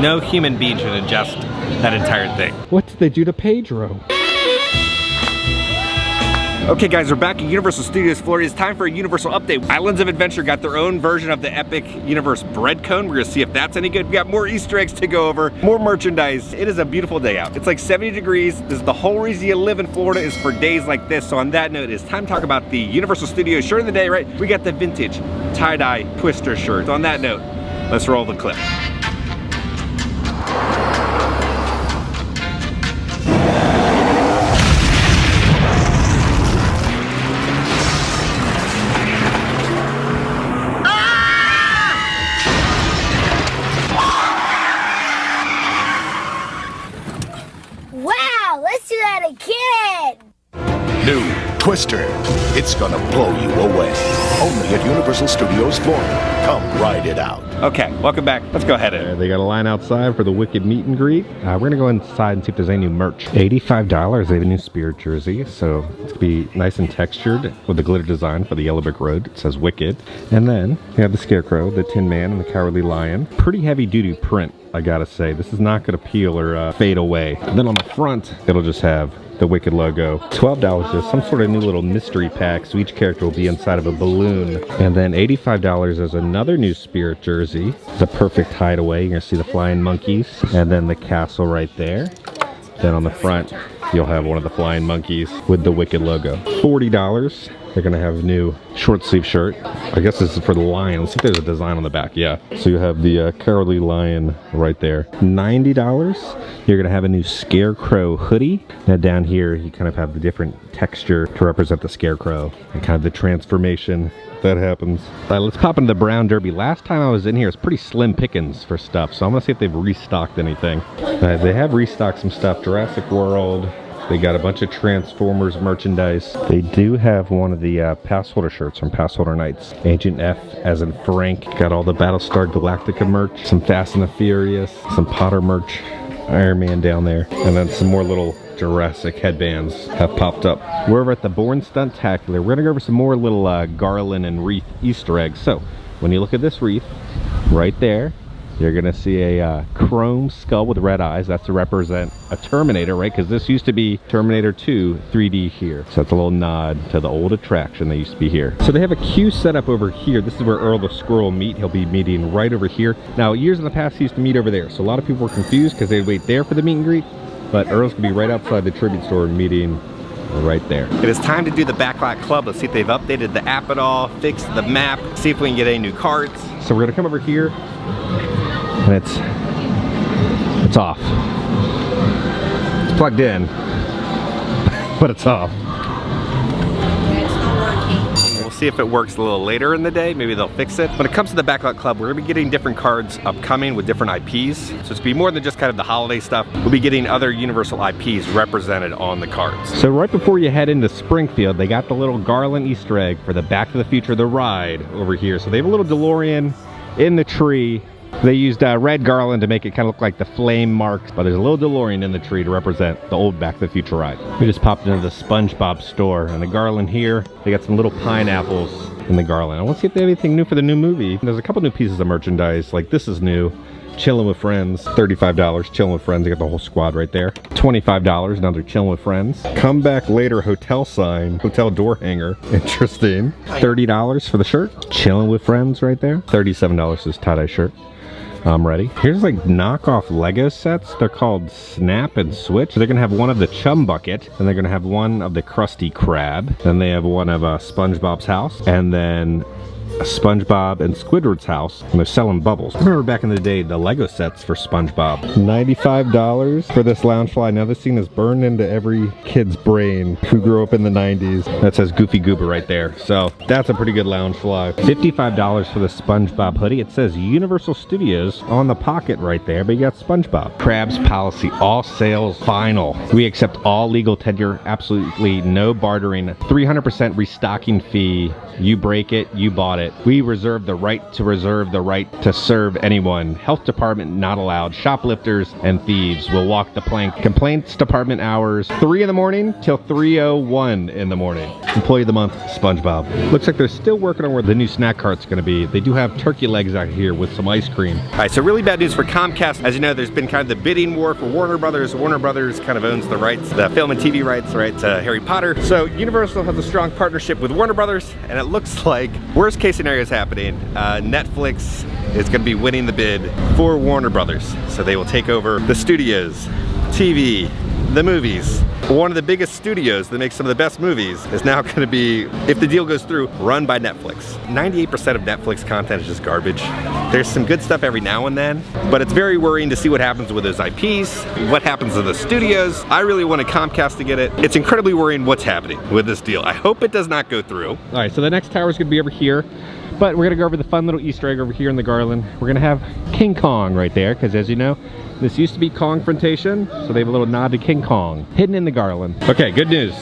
No human being should ingest that entire thing. What did they do to Pedro? Okay guys, we're back at Universal Studios Florida. It's time for a Universal update. Islands of Adventure got their own version of the Epic Universe bread cone. We're gonna see if that's any good. We got more Easter eggs to go over, more merchandise. It is a beautiful day out. It's like 70 degrees. This is the whole reason you live in Florida, is for days like this. So on that note, it's time to talk about the Universal Studios shirt of the day, right? We got the vintage tie-dye Twister shirt. On that note, let's roll the clip. New Twister. It's gonna blow you away. Only at Universal Studios Florida. Come ride it out. Okay, welcome back. Let's go ahead and... They got a line outside for the Wicked meet and greet. We're gonna go inside and see if there's any new merch. $85, they have a new Spirit jersey, so it's gonna be nice and textured with the glitter design for the Yellow Brick Road. It says Wicked. And then we have the Scarecrow, the Tin Man, and the Cowardly Lion. Pretty heavy duty print, I gotta say. This is not gonna peel or fade away. And then on the front, it'll just have the Wicked logo. $12 is some sort of new little mystery pack, so each character will be inside of a balloon. And then $85 is another new Spirit jersey. It's a perfect hideaway. You're gonna see the flying monkeys and then the castle right there. Then on the front, you'll have one of the flying monkeys with the Wicked logo. $40. They're gonna have a new short sleeve shirt. I guess this is for the lion. Let's see if there's a design on the back. Yeah. So you have the Cowardly Lion right there. $90. You're gonna have a new Scarecrow hoodie. Now down here, you kind of have the different texture to represent the Scarecrow and kind of the transformation that happens. Let's pop into the Brown Derby. Last time I was in here, it's pretty slim pickings for stuff. So I'm gonna see if they've restocked anything. They have restocked some stuff. Jurassic World. They got a bunch of Transformers merchandise. They do have one of the pass holder shirts from Pass Holder Nights. Agent F, as in Frank. Got all the Battlestar Galactica merch. Some Fast and the Furious. Some Potter merch. Iron Man down there. And then some more little Jurassic headbands have popped up. We're over at the Bourne Stuntacular. We're gonna go over some more little garland and wreath Easter eggs. So, when you look at this wreath, right there, you're gonna see a chrome skull with red eyes. That's to represent a Terminator, right? Because this used to be Terminator 2 3D here. So that's a little nod to the old attraction that used to be here. So they have a queue set up over here. This is where Earl the Squirrel meet. He'll be meeting right over here. Now, years in the past, he used to meet over there. So a lot of people were confused because they'd wait there for the meet and greet. But Earl's gonna be right outside the tribute store meeting right there. It is time to do the Backlot Club. Let's see if they've updated the app at all, fixed the map, see if we can get any new cards. So we're gonna come over here. And it's off. It's plugged in, but it's off. We'll see if it works a little later in the day. Maybe they'll fix it. When it comes to the Backlot Club, we're gonna be getting different cards upcoming with different IPs. So it's gonna be more than just kind of the holiday stuff. We'll be getting other Universal IPs represented on the cards. So right before you head into Springfield, they got the little garland Easter egg for the Back to the Future, the ride over here. So they have a little DeLorean in the tree. They used red garland to make it kind of look like the flame marks, but there's a little DeLorean in the tree to represent the old Back to the Future ride. We just popped into the Spongebob store, and the garland here, they got some little pineapples in the garland. I want to see if they have anything new for the new movie. There's a couple new pieces of merchandise, like this is new. Chilling with Friends, $35. Chilling with Friends, they got the whole squad right there. $25, another Chilling with Friends. Come Back Later hotel sign, hotel door hanger. Interesting. $30 for the shirt. Chilling with Friends right there. $37 for this tie-dye shirt. I'm ready. Here's like knockoff Lego sets. They're called Snap and Switch. They're gonna have one of the Chum Bucket, and they're gonna have one of the Krusty Krab. Then they have one of SpongeBob's house, and then SpongeBob and Squidward's house, and they're selling bubbles. I remember back in the day, the Lego sets for SpongeBob. $95 for this Loungefly. Now this thing is burned into every kid's brain who grew up in the 90s. That says Goofy Goober right there. So that's a pretty good Loungefly. $55 for the SpongeBob hoodie. It says Universal Studios on the pocket right there, but you got SpongeBob. Crab's policy, all sales final. We accept all legal tender, absolutely no bartering, 300% restocking fee. You break it, you bought it. it. We reserve the right to serve anyone. Health department not allowed. Shoplifters and thieves will walk the plank. Complaints department hours 3 in the morning till 3:01 in the morning. Employee of the month, Spongebob. Looks like they're still working on where the new snack cart's going to be. They do have turkey legs out here with some ice cream. All right, so really bad news for Comcast. As you know, there's been kind of the bidding war for Warner Brothers. Warner Brothers kind of owns the rights, the film and TV rights, right, to Harry Potter. So Universal has a strong partnership with Warner Brothers, and it looks like worst case scenario is happening. Netflix is going to be winning the bid for Warner Brothers. So they will take over the studios, TV, the movies. One of the biggest studios that makes some of the best movies is now going to be, if the deal goes through, run by Netflix. 98% of Netflix content is just garbage. There's some good stuff every now and then, but it's very worrying to see what happens with those IPs, what happens to the studios. I really wanted Comcast to get it. It's incredibly worrying what's happening with this deal. I hope it does not go through. All right, so the next tower is going to be over here, but we're going to go over the fun little Easter egg over here in the garland. We're going to have King Kong right there, because as you know, this used to be Kongfrontation, so they have a little nod to King Kong hidden in the garland. Okay, good news.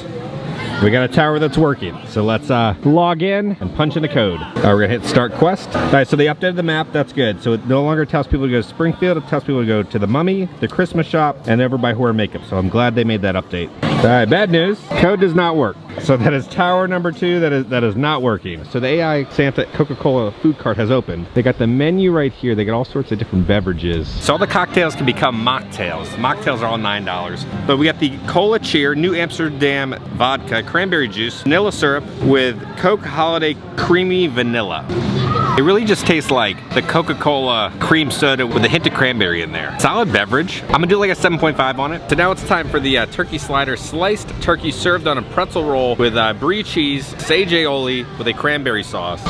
We got a tower that's working. So let's log in and punch in the code. We're gonna hit start quest. All right, so they updated the map, that's good. So it no longer tells people to go to Springfield, it tells people to go to the Mummy, the Christmas shop, and over by Horror Makeup. So I'm glad they made that update. All right, bad news, code does not work. So that is tower number 2 that is not working. So the AI Santa Coca-Cola food cart has opened. They got the menu right here. They got all sorts of different beverages. So all the cocktails can become mocktails. Mocktails are all $9. But we got the Cola Cheer, New Amsterdam vodka, cranberry juice, vanilla syrup with Coke Holiday Creamy Vanilla. It really just tastes like the Coca-Cola cream soda with a hint of cranberry in there. Solid beverage. I'm gonna do like a 7.5 on it. So now it's time for the turkey slider. Sliced turkey served on a pretzel roll with brie cheese, sage aioli with a cranberry sauce.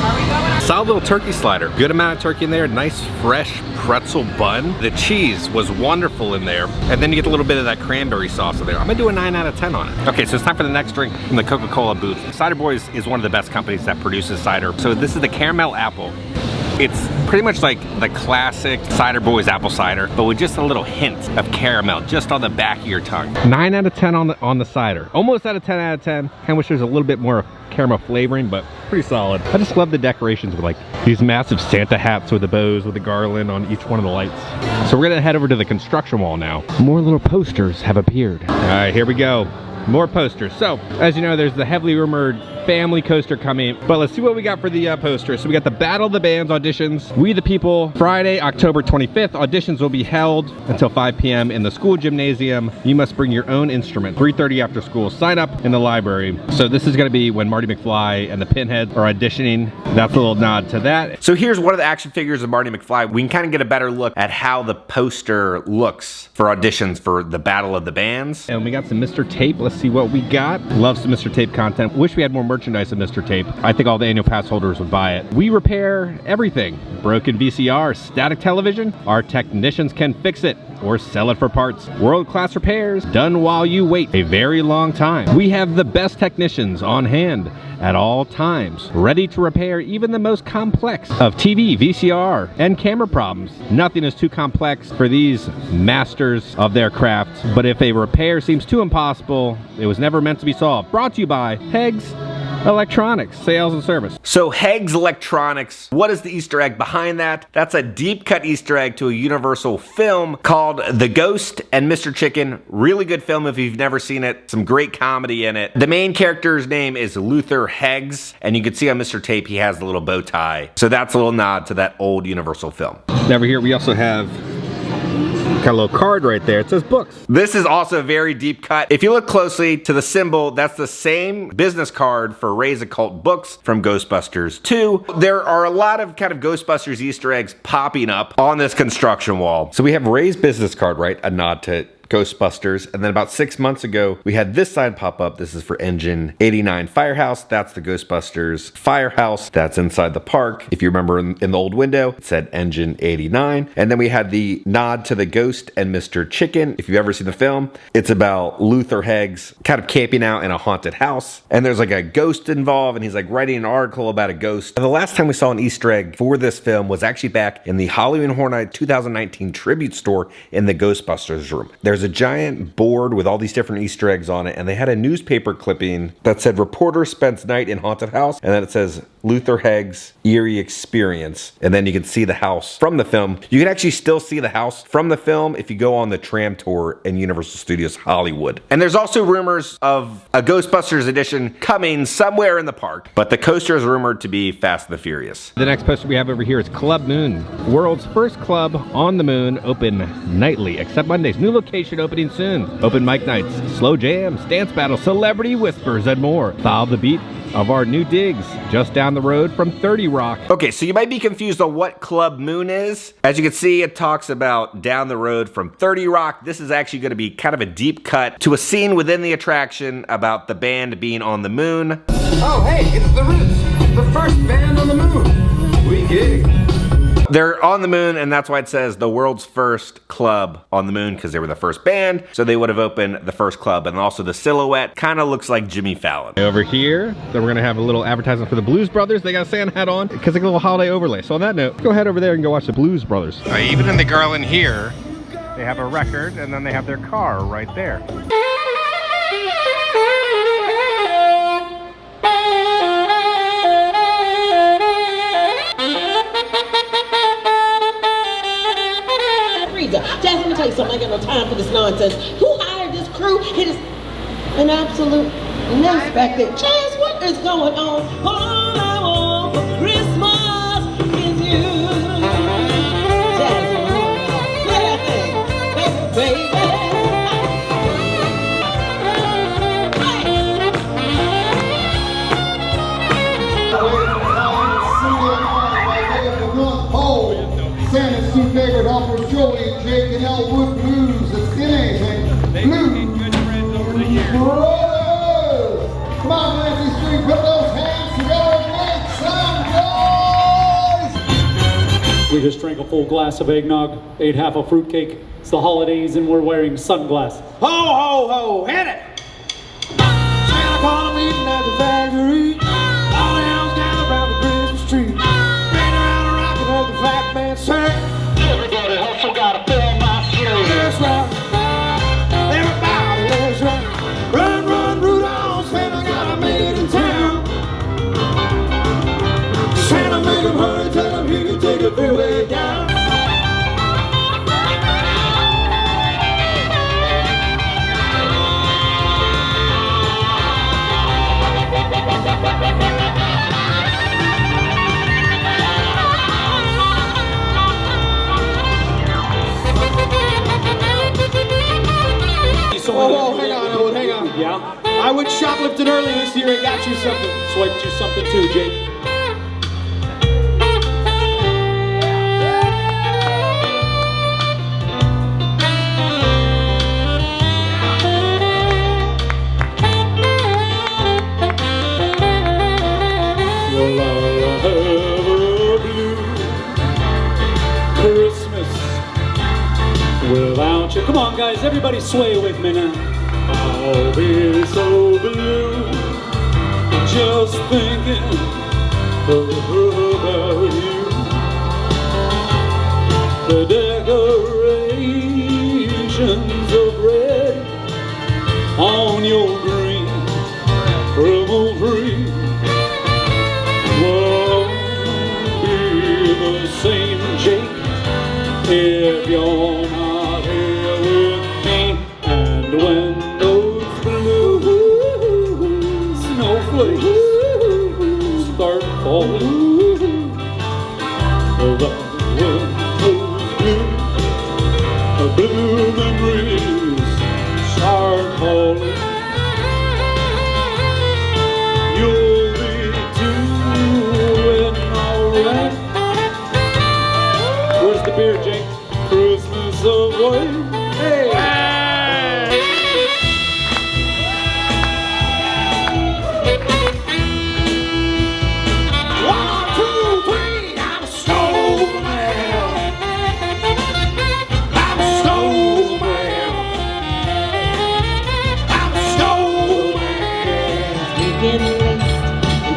Solid little turkey slider. Good amount of turkey in there. Nice fresh pretzel bun. The cheese was wonderful in there. And then you get a little bit of that cranberry sauce in there. I'm gonna do a 9 out of 10 on it. Okay, so it's time for the next drink from the Coca-Cola booth. Cider Boys is one of the best companies that produces cider. So this is the caramel apple. It's pretty much like the classic Cider Boys apple cider, but with just a little hint of caramel just on the back of your tongue. 9 out of 10 on the cider. Almost out of 10 out of 10. I wish there's a little bit more caramel flavoring, but pretty solid. I just love the decorations with like these massive Santa hats with the bows with the garland on each one of the lights. So we're gonna head over to the construction wall now. More little posters have appeared. All right, here we go. More posters. So, as you know, there's the heavily rumored family coaster coming, but let's see what we got for the poster. So we got the Battle of the Bands auditions. We the People, Friday, October 25th. Auditions will be held until 5 p.m. in the school gymnasium. You must bring your own instrument. 3:30 after school. Sign up in the library. So this is going to be when Marty McFly and the Pinheads are auditioning. That's a little nod to that. So here's one of the action figures of Marty McFly. We can kind of get a better look at how the poster looks for auditions for the Battle of the Bands. And we got some Mr. Tape. Let's see what we got. Love some Mr. Tape content. Wish we had more merchandise of Mr. Tape. I think all the annual pass holders would buy it. We repair everything. Broken VCR, static television, our technicians can fix it or sell it for parts. World-class repairs, done while you wait a very long time. We have the best technicians on hand at all times, ready to repair even the most complex of TV, VCR, and camera problems. Nothing is too complex for these masters of their craft, but if a repair seems too impossible, it was never meant to be solved. Brought to you by Heggs Electronics, sales and service. So Heggs Electronics, what is the Easter egg behind that? That's a deep cut Easter egg to a Universal film called The Ghost and Mr. Chicken. Really good film if you've never seen it. Some great comedy in it. The main character's name is Luther Heggs, and you can see on Mr. Tape he has the little bow tie. So that's a little nod to that old Universal film. Over here we also have got a little card right there. It says books. This is also a very deep cut. If you look closely to the symbol, that's the same business card for Ray's Occult Books from Ghostbusters 2. There are a lot of kind of Ghostbusters Easter eggs popping up on this construction wall. So we have Ray's business card, right? A nod to Ghostbusters. And then about 6 months ago, we had this sign pop up. This is for Engine 89 Firehouse. That's the Ghostbusters Firehouse. That's inside the park. If you remember in the old window, it said Engine 89. And then we had the nod to the Ghost and Mr. Chicken. If you've ever seen the film, it's about Luther Heggs kind of camping out in a haunted house. And there's like a ghost involved, and he's like writing an article about a ghost. And the last time we saw an Easter egg for this film was actually back in the Halloween Horror Night 2019 tribute store in the Ghostbusters room. There's there's a giant board with all these different Easter eggs on it, and they had a newspaper clipping that said reporter spends night in haunted house, and then it says Luther Hagg's eerie experience, and then you can see the house from the film. You can actually still see the house from the film if you go on the tram tour in Universal Studios Hollywood. And there's also rumors of a Ghostbusters edition coming somewhere in the park, but the coaster is rumored to be Fast and the Furious. The next poster we have over here is Club Moon. World's first club on the moon, open nightly, except Mondays. New location opening soon. Open mic nights, slow jams, dance battles, celebrity whispers, and more. Follow the beat of our new digs just down the road from 30 Rock. Okay, so you might be confused on what Club Moon is. As you can see, it talks about down the road from 30 Rock. This is actually going to be kind of a deep cut to a scene within the attraction about the band being on the moon. Oh, hey, it's the Roots, the first band on the moon. We gig. They're on the moon, and that's why it says the world's first club on the moon, because they were the first band, so they would have opened the first club. And also the silhouette kind of looks like Jimmy Fallon. Over here, then we're gonna have a little advertisement for the Blues Brothers. They got a Santa hat on, because they got a little holiday overlay. So on that note, go ahead over there and go watch the Blues Brothers. Even in the garland here, they have a record, and then they have their car right there. Jazz, let me tell you something. I ain't got no time for this nonsense. Who hired this crew? It is an absolute unexpected. Jazz, what is going on? All I want for Christmas is you. Jazz, baby. Santa's two favorite uncles, Joey, Jake, and Elwood Blues. It's anything. Blues. Brothers. Come on, Nancy Street, put those hands together and make some noise. We just drank a full glass of eggnog, ate half a fruitcake. It's the holidays and we're wearing sunglasses. Ho, ho, ho, hit it! Santa Claus meeting at the factory. All the hounds down around the Christmas tree. Ran around a rocket of the fat man sang. Everybody hustle, gotta fill my sleeve. That's right. Everybody, that's right. Run, run, Rudolph, Santa got a maid in town. Santa made him hurry, tell him he could take it way down. Oh, hang on, Owen, hang on. Yeah? I went shoplifting early this year and got you something. Swiped you something too, Jake. Well, I'll have a blue Christmas without you. Come on, guys, everybody sway with me now. I'll be so blue, just thinking about you. The decorations of red on your green promo tree won't be the same, Jake, if you're not here with me. And when those blue snowflakes start falling, the blue memories start calling. You'll be doing alright. Where's the beer, Jake? Christmas away. Hey!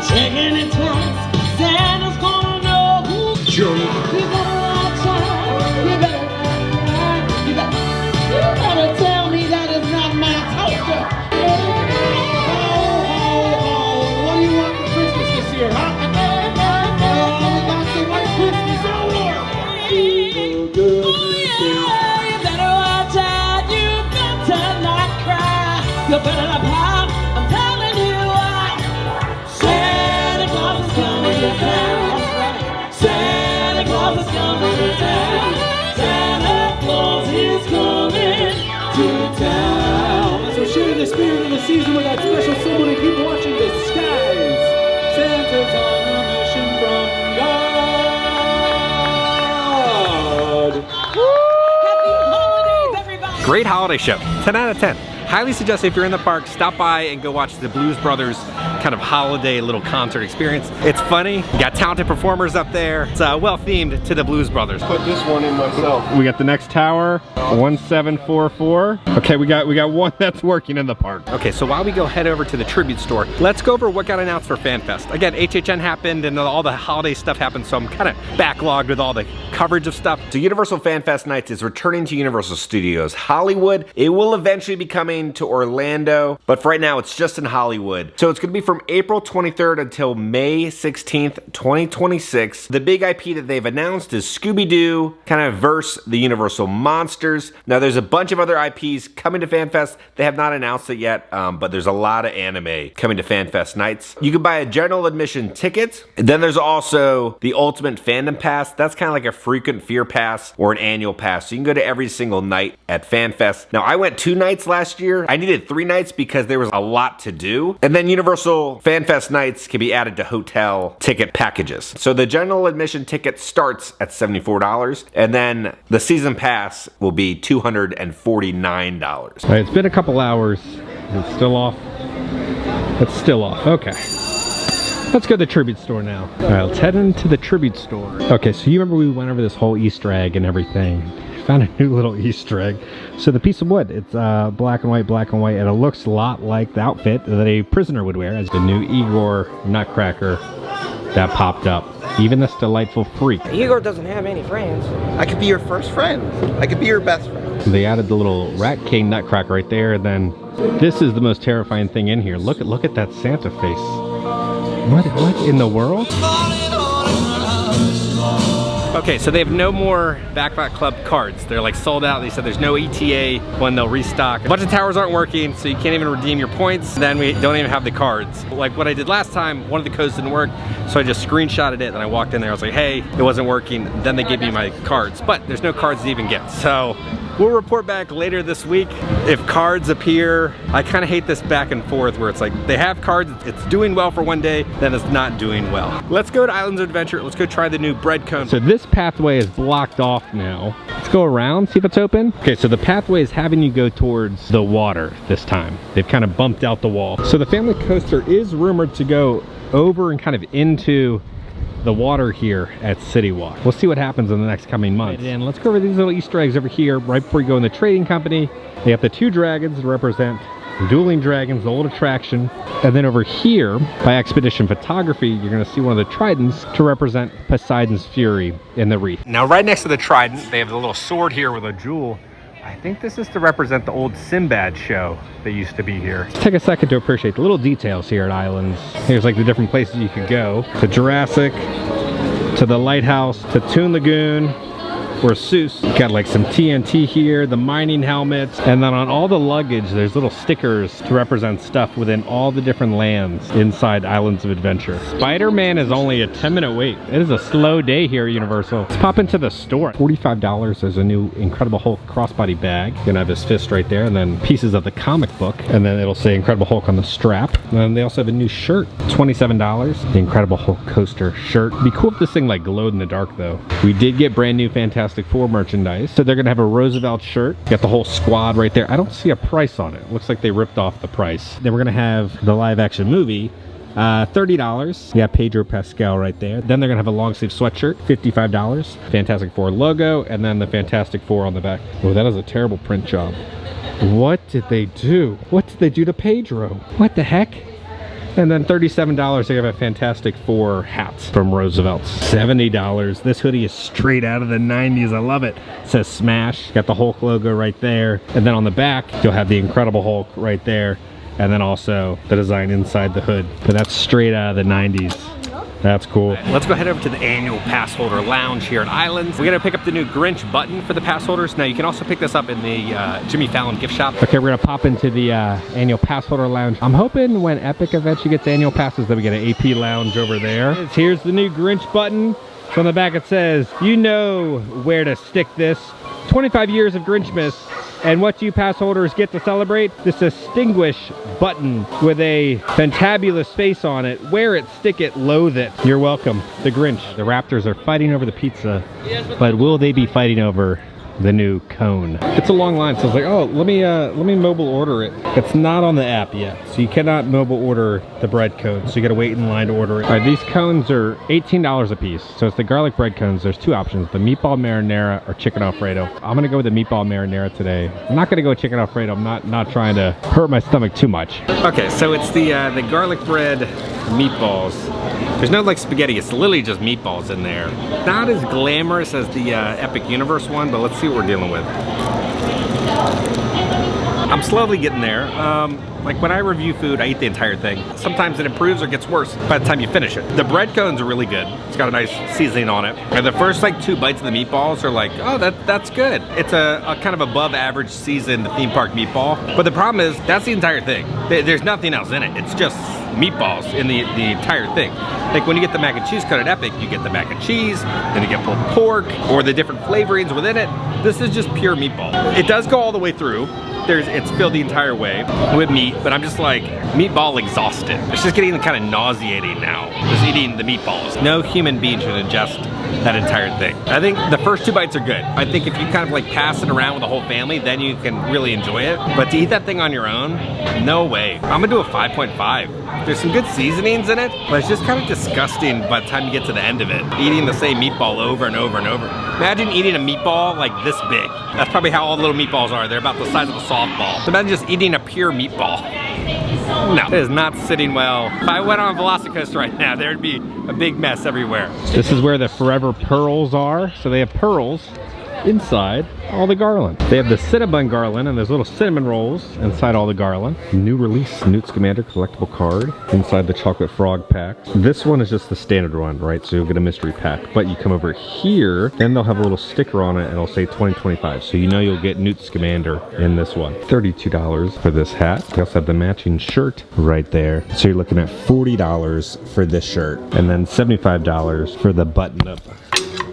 Checking it twice, Santa's gonna know who's Joey. You better watch out, you better, you better. You better pop. I'm telling you what. Santa Claus is coming to town. Santa Claus is coming to town. Santa Claus is coming to town. So share the spirit of the season with that special someone and keep watching the skies. Santa's on a mission from God. Happy holidays, everybody. Great holiday show, 10 out of 10. Highly suggest if you're in the park, stop by and go watch the Blues Brothers kind of holiday little concert experience. It's funny, you got talented performers up there. It's well themed to the Blues Brothers. Put this one in myself. We got the next tower, 1744. Okay, we got one that's working in the park. Okay, so while we go head over to the tribute store, let's go over what got announced for FanFest. Again, HHN happened and all the holiday stuff happened, so I'm kind of backlogged with all the coverage of stuff. So Universal FanFest Nights is returning to Universal Studios Hollywood. It will eventually be coming to Orlando, but for right now it's just in Hollywood. So it's gonna be from April 23rd until May 16th, 2026. The big IP that they've announced is Scooby-Doo, kind of verse the Universal Monsters. Now there's a bunch of other IPs coming to FanFest. They have not announced it yet, but there's a lot of anime coming to FanFest Nights. You can buy a general admission ticket. Then there's also the Ultimate Fandom Pass. That's kind of like a frequent fear pass or an annual pass. So you can go to every single night at FanFest. Now I went 2 nights last year. I needed 3 nights because there was a lot to do. And then Universal FanFest Nights can be added to hotel ticket packages. So the general admission ticket starts at $74, and then the season pass will be $249. All right, it's been a couple hours. It's still off. It's still off. Okay. Let's go to the tribute store now. All right, let's head into the tribute store. Okay, so you remember we went over this whole Easter egg and everything. Found a new little Easter egg. So the piece of wood, it's black and white, and it looks a lot like the outfit that a prisoner would wear as the new Igor Nutcracker that popped up. Even this delightful freak. Igor doesn't have any friends. I could be your first friend. I could be your best friend. They added the little Rat King Nutcracker right there, and then this is the most terrifying thing in here. Look at that Santa face. What in the world? Okay, so they have no more Backlot Club cards. They're like sold out. They said there's no ETA when they'll restock. A bunch of towers aren't working, so you can't even redeem your points. Then we don't even have the cards. Like what I did last time, one of the codes didn't work, so I just screenshotted it, and I walked in there, I was like, hey, it wasn't working. Then they gave me my cards, but there's no cards to even get. So we'll report back later this week if cards appear. I kind of hate this back and forth where it's like they have cards, it's doing well for one day, then it's not doing well. Let's go to Islands of Adventure. Let's go try the new bread cone. So this pathway is blocked off now. Let's go around, see if it's open. Okay, so the pathway is having you go towards the water this time. They've kind of bumped out the wall. So the family coaster is rumored to go over and kind of into the water here at City Walk. We'll see what happens in the next coming months. And let's go over these little Easter eggs over here right before you go in the trading company. They have the 2 dragons to represent Dueling Dragons, the old attraction. And then over here by Expedition Photography, you're going to see one of the tridents to represent Poseidon's Fury in the wreath. Now right next to the trident, they have the little sword here with a jewel. I think this is to represent the old Sinbad show that used to be here. Let's take a second to appreciate the little details here at Islands. Here's like the different places you could go. To Jurassic, to the lighthouse, to Toon Lagoon, or Seuss. Got like some TNT here, the mining helmets, and then on all the luggage there's little stickers to represent stuff within all the different lands inside Islands of Adventure. Spider-Man is only a 10-minute wait. It is a slow day here at Universal. Let's pop into the store. $45, there's a new Incredible Hulk crossbody bag. You're gonna have his fist right there, and then pieces of the comic book, and then it'll say Incredible Hulk on the strap. And then they also have a new shirt, $27. The Incredible Hulk coaster shirt. It'd be cool if this thing like glowed in the dark though. We did get brand new Fantastic Four merchandise. So they're gonna have a Roosevelt shirt. Got the whole squad right there. I don't see a price on it. Looks like they ripped off the price. Then we're gonna have the live action movie, $30. Yeah, Pedro Pascal right there. Then they're gonna have a long sleeve sweatshirt, $55. Fantastic Four logo, and then the Fantastic Four on the back. Oh, that is a terrible print job. What did they do? What did they do to Pedro? What the heck? And then $37, they have a Fantastic Four hat from Roosevelt's. $70. This hoodie is straight out of the 90s. I love it. It says Smash. Got the Hulk logo right there. And then on the back, you'll have the Incredible Hulk right there. And then also the design inside the hood. But that's straight out of the 90s. That's cool. Let's go head over to the annual pass holder lounge here at Islands. We're gonna pick up the new Grinch button for the pass holders. Now you can also pick this up in the Jimmy Fallon gift shop. Okay, we're gonna pop into the annual pass holder lounge. I'm hoping when Epic eventually gets annual passes that we get an AP lounge over there. Here's the new Grinch button. So on the back it says, you know where to stick this. 25 years of Grinchmas. And what you pass holders get to celebrate? This distinguished button with a fantabulous face on it. Wear it, stick it, loathe it. You're welcome, the Grinch. The Raptors are fighting over the pizza, but will they be fighting over the new cone? It's a long line, so I was like, oh, let me mobile order it. It's not on the app yet, so you cannot mobile order the bread cone, so you gotta wait in line to order it. All right, these cones are $18 a piece. So it's the garlic bread cones. There's two options, the meatball marinara or chicken Alfredo. I'm gonna go with the meatball marinara today. I'm not gonna go with chicken Alfredo. I'm not trying to hurt my stomach too much. Okay, so it's the garlic bread meatballs. There's no like spaghetti, it's literally just meatballs in there. Not as glamorous as the Epic Universe one, but let's see what we're dealing with. I'm slowly getting there. Like when I review food, I eat the entire thing. Sometimes it improves or gets worse by the time you finish it. The bread cones are really good. It's got a nice seasoning on it. And the first like 2 bites of the meatballs are like, oh, that's good. It's a kind of above average seasoned theme park meatball. But the problem is, that's the entire thing. There's nothing else in it. It's just meatballs in the entire thing. Like when you get the mac and cheese cut at Epic, you get the mac and cheese, then you get pulled pork, or the different flavorings within it. This is just pure meatball. It does go all the way through. It's filled the entire way with meat, but I'm just like meatball exhausted. It's just getting kind of nauseating now, just eating the meatballs. No human being should ingest that entire thing. I think the first 2 bites are good. I think if you kind of like pass it around with the whole family, then you can really enjoy it. But to eat that thing on your own, no way. I'm gonna do a 5.5. There's some good seasonings in it, but it's just kind of disgusting by the time you get to the end of it. Eating the same meatball over and over and over. Imagine eating a meatball like this big. That's probably how all the little meatballs are. They're about the size of a softball. So imagine just eating a pure meatball. No, it is not sitting well. If I went on a Velocicoaster right now, there'd be a big mess everywhere. This is where the Forever Pearls are. So they have pearls inside all the garland. They have the Cinnabon garland, and there's little cinnamon rolls inside all the garland. New release Newt Scamander collectible card inside the chocolate frog pack. This one is just the standard one, right? So you'll get a mystery pack, but you come over here and they'll have a little sticker on it and it'll say 2025. So you know you'll get Newt Scamander in this one. $32 for this hat. They also have the matching shirt right there. So you're looking at $40 for this shirt, and then $75 for the button-up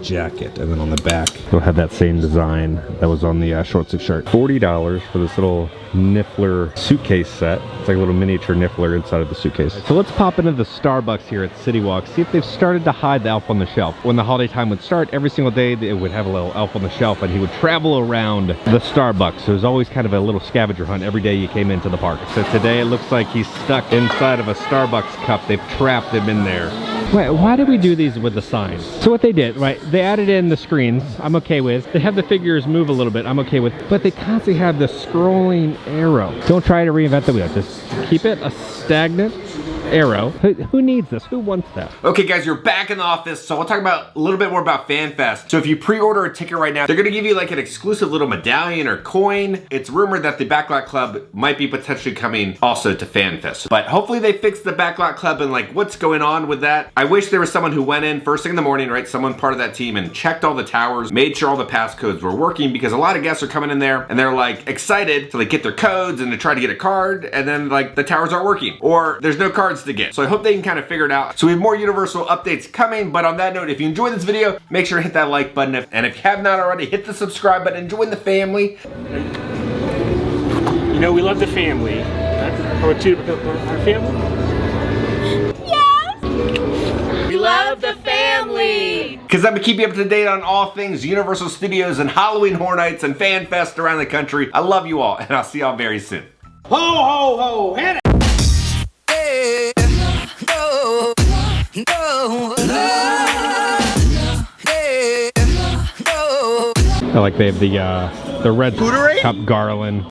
jacket. And then on the back you'll have that same design that was on the short sleeve shirt. $40 for this little Niffler suitcase set. It's like a little miniature Niffler inside of the suitcase. So let's pop into the Starbucks here at City Walk, see if they've started to hide the elf on the shelf. When the holiday time would start, every single day it would have a little elf on the shelf, and he would travel around the Starbucks. So there's always kind of a little scavenger hunt every day you came into the park. So today it looks like he's stuck inside of a Starbucks cup. They've trapped him in there. Wait, why did we do these with the signs? So what they did, right, they added in the screens, I'm okay with. They have the figures move a little bit, I'm okay with. But they constantly have the scrolling arrow. Don't try to reinvent the wheel, just keep it a stagnant arrow. Who needs this? Who wants that? Okay guys, you're back in the office, so we'll talk about a little bit more about FanFest. So if you pre-order a ticket right now, they're gonna give you like an exclusive little medallion or coin. It's rumored that the Backlot Club might be potentially coming also to FanFest. But hopefully they fix the Backlot Club and like what's going on with that. I wish there was someone who went in first thing in the morning, right? Someone part of that team and checked all the towers, made sure all the passcodes were working, because a lot of guests are coming in there and they're like excited to like get their codes and to try to get a card, and then like the towers aren't working or there's no cards to get. So I hope they can kind of figure it out. So we have more Universal updates coming, but on that note, if you enjoyed this video, make sure to hit that like button. And if you have not already, hit the subscribe button and join the family. You know, we love the family. How about you? Our family? Yes! We love the family! Because I'm going to keep you up to date on all things Universal Studios and Halloween Horror Nights and FanFest around the country. I love you all, and I'll see y'all very soon. Ho, ho, ho, hit it! I like they have the red cup garland.